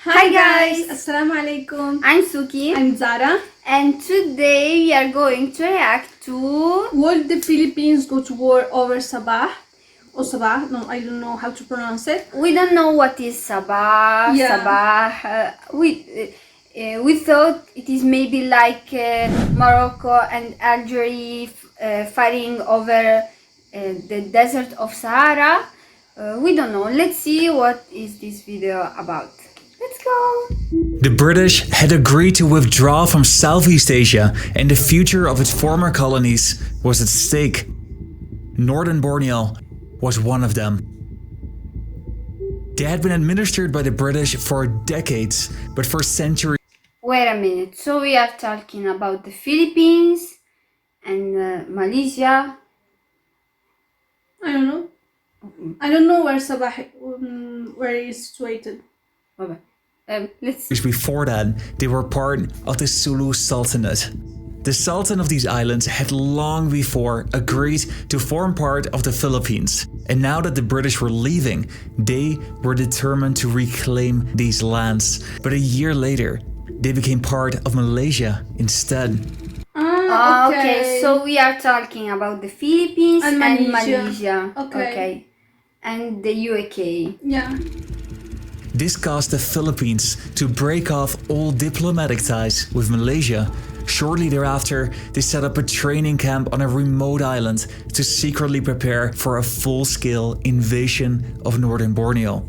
Hi guys, Assalamu alaikum. I'm Suki, I'm Zara. and today we are going to react to Would the Philippines go to war over Sabah? Or Sabah? No, I don't know how to pronounce it. we don't know what is Sabah. Yeah. Sabah. We thought it is maybe like Morocco and Algeria fighting over the desert of Sahara. We don't know. Let's see what is this video about. Let's go. The British had agreed to withdraw from Southeast Asia, and the future of its former colonies was at stake. Northern Borneo was one of them. They had been administered by the British for decades, but for centuries Wait a minute. So we are talking about the Philippines and Malaysia. I don't know. I don't know where Sabah where it is situated. Let's see. before that, they were part of the Sulu Sultanate. The Sultan of these islands had long before agreed to form part of the Philippines, and now that the British were leaving, they were determined to reclaim these lands. But a year later, they became part of Malaysia instead. Okay, so we are talking about the Philippines And and Malaysia. Malaysia. Okay. And the UK. Yeah. This caused the Philippines to break off all diplomatic ties with Malaysia. Shortly thereafter, they set up a training camp on a remote island to secretly prepare for a full-scale invasion of Northern Borneo.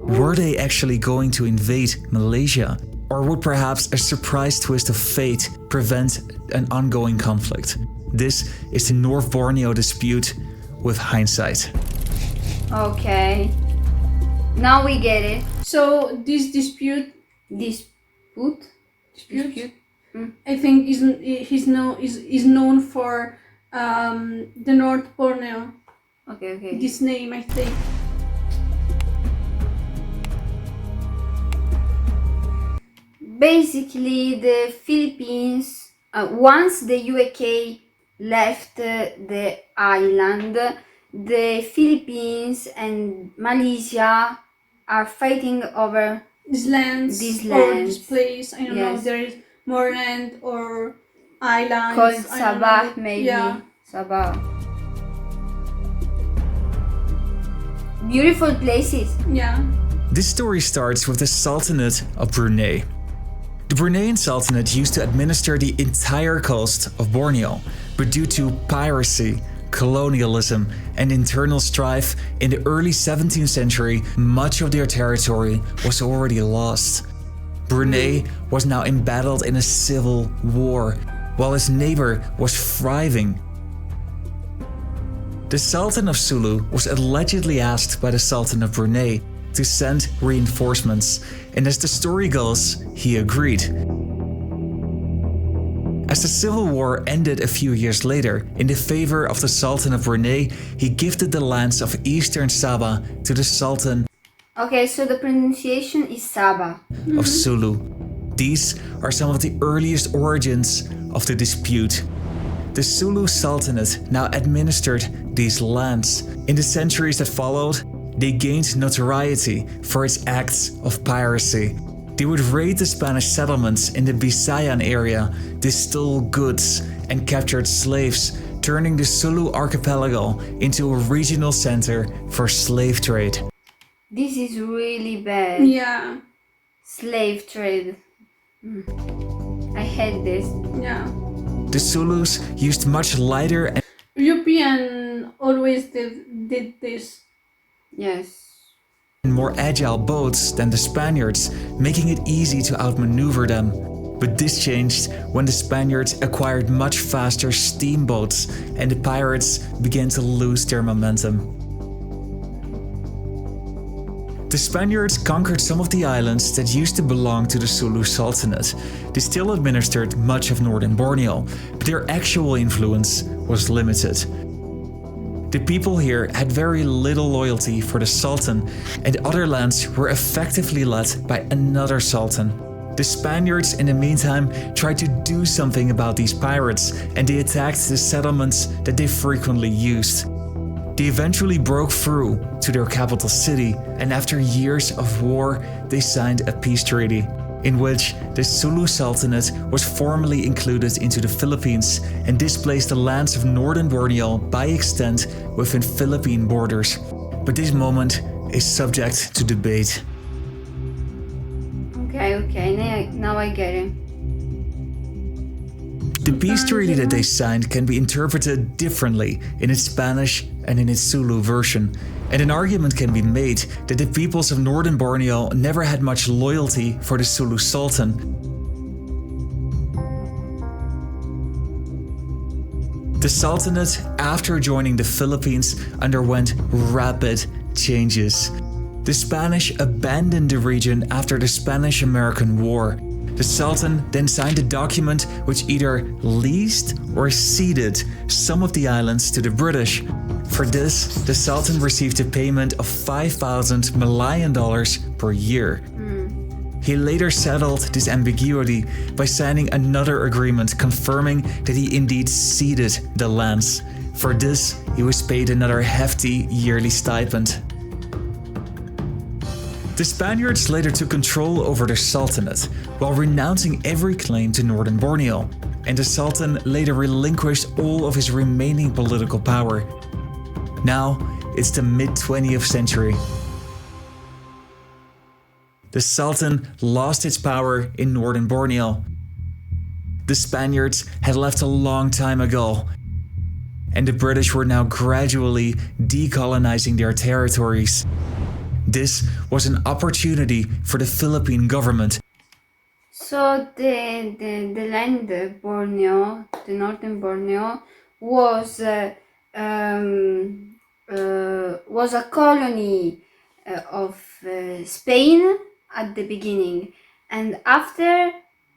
Were they actually going to invade Malaysia? Or would perhaps a surprise twist of fate prevent an ongoing conflict? This is the North Borneo dispute with hindsight. Okay. Now we get it. So this dispute, Dispute? I think is known for the North Borneo. Okay. This name, I think. Basically, the Philippines, once the UK left the island, the Philippines and Malaysia are fighting over These lands, These or lands. this place. I don't know if Yes. there is more land or islands. called I don't Sabah, know. maybe. Yeah. Sabah. Beautiful places. Yeah. This story starts with the Sultanate of Brunei. The Bruneian Sultanate used to administer the entire coast of Borneo, but due to piracy, colonialism, and internal strife in the early 17th century, much of their territory was already lost. Brunei was now embattled in a civil war, while its neighbor was thriving. The Sultan of Sulu was allegedly asked by the Sultan of Brunei to send reinforcements, and as the story goes, he agreed. As the civil war ended a few years later, in the favor of the Sultan of Brunei, he gifted the lands of eastern Sabah to the Sultan Okay, so the pronunciation is Sabah. of Sulu. These are some of the earliest origins of the dispute. The Sulu Sultanate now administered these lands. In the centuries that followed, they gained notoriety for its acts of piracy. They would raid the Spanish settlements in the Visayan area, they stole goods, and captured slaves, turning the Sulu archipelago into a regional center for slave trade. This is really bad. Yeah. Slave trade. I hate this. Yeah. The Zulus used much lighter and European always did this. Yes. more agile boats than the Spaniards, making it easy to outmaneuver them. But this changed when the Spaniards acquired much faster steamboats and the pirates began to lose their momentum. The Spaniards conquered some of the islands that used to belong to the Sulu Sultanate. They still administered much of northern Borneo, but their actual influence was limited. The people here had very little loyalty for the Sultan, and other lands were effectively led by another Sultan. The Spaniards, in the meantime, tried to do something about these pirates, and they attacked the settlements that they frequently used. They eventually broke through to their capital city, and after years of war, they signed a peace treaty in which the Sulu Sultanate was formally included into the Philippines and displaced the lands of Northern Borneo by extent within Philippine borders. But this moment is subject to debate. Okay, now I get it. The peace treaty that they signed can be interpreted differently in its Spanish and in its Sulu version, and an argument can be made that the peoples of Northern Borneo never had much loyalty for the Sulu Sultan. The Sultanate, after joining the Philippines, underwent rapid changes. The Spanish abandoned the region after the Spanish-American War. The Sultan then signed a document which either leased or ceded some of the islands to the British. For this, the Sultan received a payment of 5,000 Malayan dollars per year. He later settled this ambiguity by signing another agreement confirming that he indeed ceded the lands. For this, he was paid another hefty yearly stipend. The Spaniards later took control over the Sultanate, while renouncing every claim to Northern Borneo, and the Sultan later relinquished all of his remaining political power. Now, it's the mid-20th century. The Sultan lost its power in Northern Borneo. The Spaniards had left a long time ago, and the British were now gradually decolonizing their territories. This was an opportunity for the Philippine government. So the land Borneo, the Northern Borneo, was a colony of Spain at the beginning, and after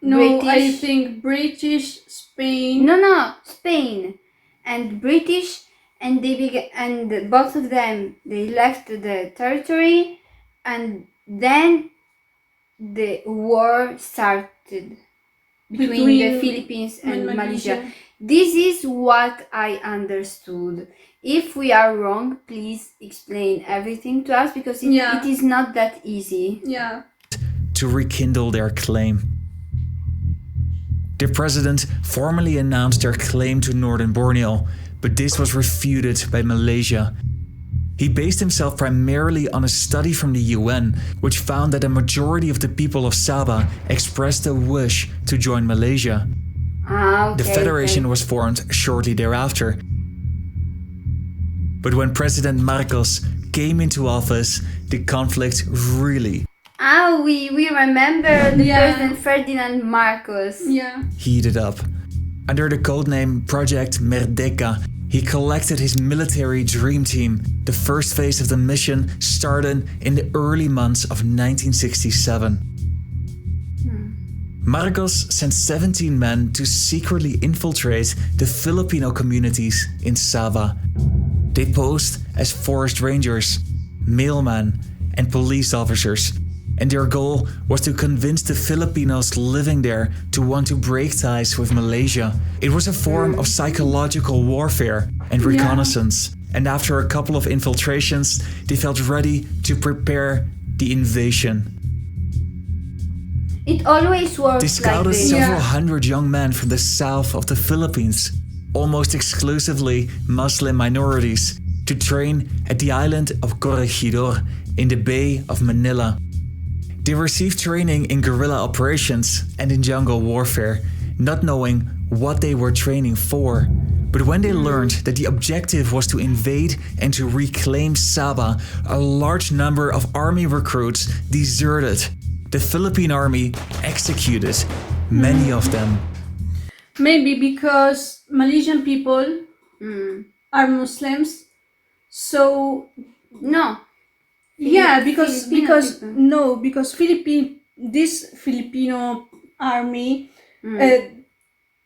No, British. I think British, Spain. No, Spain and British, and they began, and both of them they left the territory, and then the war started between the Philippines and Malaysia. This is what I understood. If we are wrong, please explain everything to us, because it is not that easy. Yeah. To rekindle their claim. The president formally announced their claim to Northern Borneo, but this was refuted by Malaysia. He based himself primarily on a study from the UN, which found that a majority of the people of Sabah expressed a wish to join Malaysia. The federation was formed shortly thereafter. But when President Marcos came into office, the conflict really we remember the President Ferdinand Marcos. heated up. Under the codename Project Merdeka, he collected his military dream team. The first phase of the mission started in the early months of 1967. Marcos sent 17 men to secretly infiltrate the Filipino communities in Sabah. They posed as forest rangers, mailmen, and police officers, and their goal was to convince the Filipinos living there to want to break ties with Malaysia. It was a form of psychological warfare and reconnaissance, and after a couple of infiltrations, they felt ready to prepare the invasion. It always works. They scouted like this. several hundred young men from the south of the Philippines, almost exclusively Muslim minorities, to train at the island of Corregidor in the Bay of Manila. They received training in guerrilla operations and in jungle warfare, not knowing what they were training for. But when they learned that the objective was to invade and to reclaim Sabah, a large number of army recruits deserted. The Philippine army executed many of them. Maybe because Malaysian people are Muslims, so No. because this Filipino army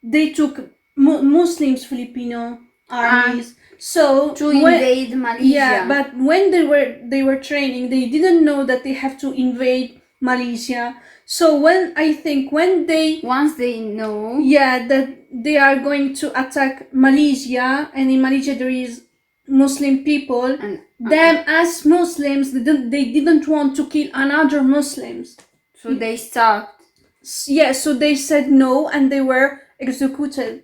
they took Muslims Filipino armies so to invade Malaysia. but when they were training, they didn't know that they have to invade Malaysia. So once they know that they are going to attack Malaysia, and in Malaysia there is Muslim people, And them as Muslims, they didn't want to kill another Muslims. so they stopped. Yeah, so they said no and they were executed.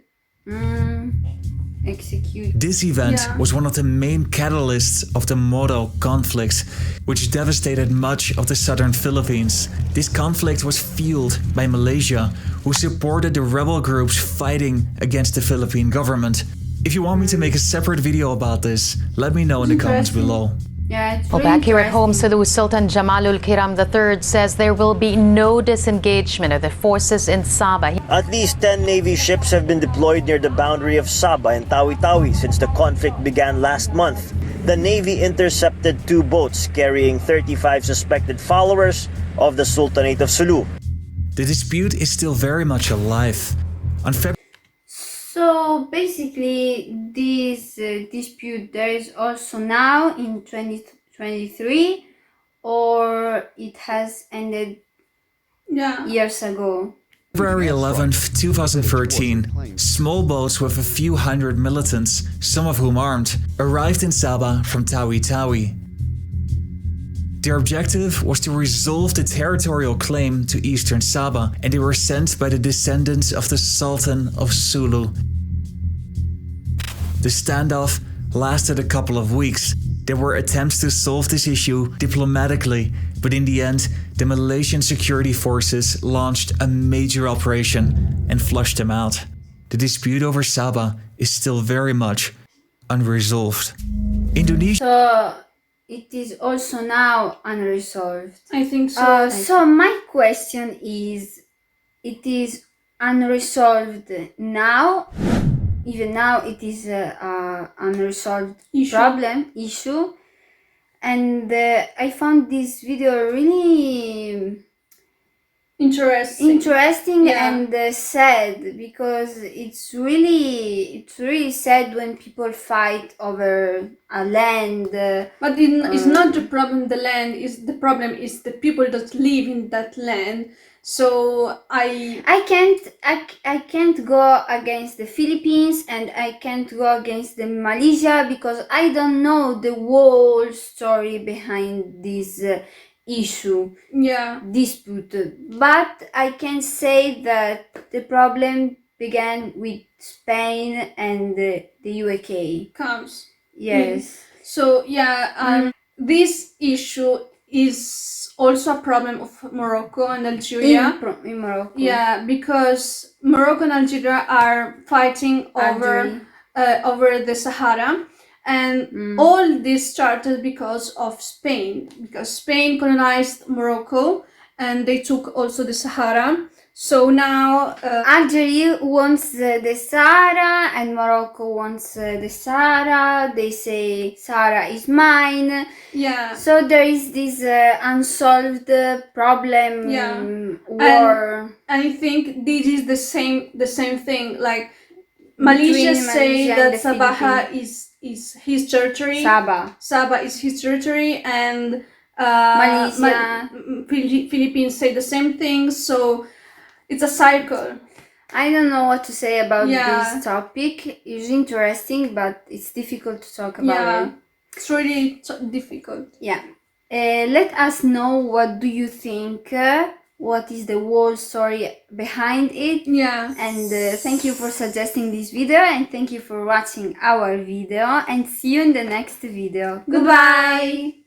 Execute. This event Yeah. was one of the main catalysts of the Moro conflict, which devastated much of the southern Philippines. This conflict was fueled by Malaysia, who supported the rebel groups fighting against the Philippine government. If you want me to make a separate video about this, let me know in the comments below. Yeah, it's Well, really back here at home, interesting. Sulu Sultan Jamalul Kiram III says there will be no disengagement of the forces in Sabah. At least 10 Navy ships have been deployed near the boundary of Sabah and Tawi-Tawi since the conflict began last month. The Navy intercepted 2 boats carrying 35 suspected followers of the Sultanate of Sulu. The dispute is still very much alive. On February So basically, this dispute there is also now in 2023, or it has ended Yeah. years ago. February 11th, 2013, small boats with a few hundred militants, some of whom armed, arrived in Sabah from Tawi-Tawi. Their objective was to resolve the territorial claim to eastern Sabah, and they were sent by the descendants of the Sultan of Sulu. The standoff lasted a couple of weeks. There were attempts to solve this issue diplomatically, but in the end, the Malaysian security forces launched a major operation and flushed them out. The dispute over Sabah is still very much unresolved. Indonesia So it is also now unresolved. I think so. So my question is, it is unresolved now? Even now, it is a unresolved issue, and I found this video really interesting Yeah. and sad, because it's really sad when people fight over a land. But it's not the problem the land, is the problem is the people that live in that land. So I can't go against the Philippines, and I can't go against the Malaysia, because I don't know the whole story behind this dispute. But I can say that the problem began with Spain and the UK. comes. Yes. So this issue is also a problem of Morocco and Algeria. In Morocco. Yeah, because Morocco and Algeria are fighting over the Sahara, and all this started because of Spain. Because Spain colonized Morocco and they took also the Sahara. So now Algeria wants the Sahara and Morocco wants the Sahara. They say Sahara is mine. yeah. So there is this unsolved problem. Yeah. War. I think this is the same thing. Like Malaysia say Malaysia and that the Sabah is his territory. Sabah is his territory, and Malaysia. Philippines say the same thing. So it's a cycle. I don't know what to say about Yeah. this topic. It's interesting, but it's difficult to talk about it. It's really difficult. Yeah. Let us know, what do you think? What is the whole story behind it? Yeah. And thank you for suggesting this video, and thank you for watching our video, and see you in the next video. Goodbye!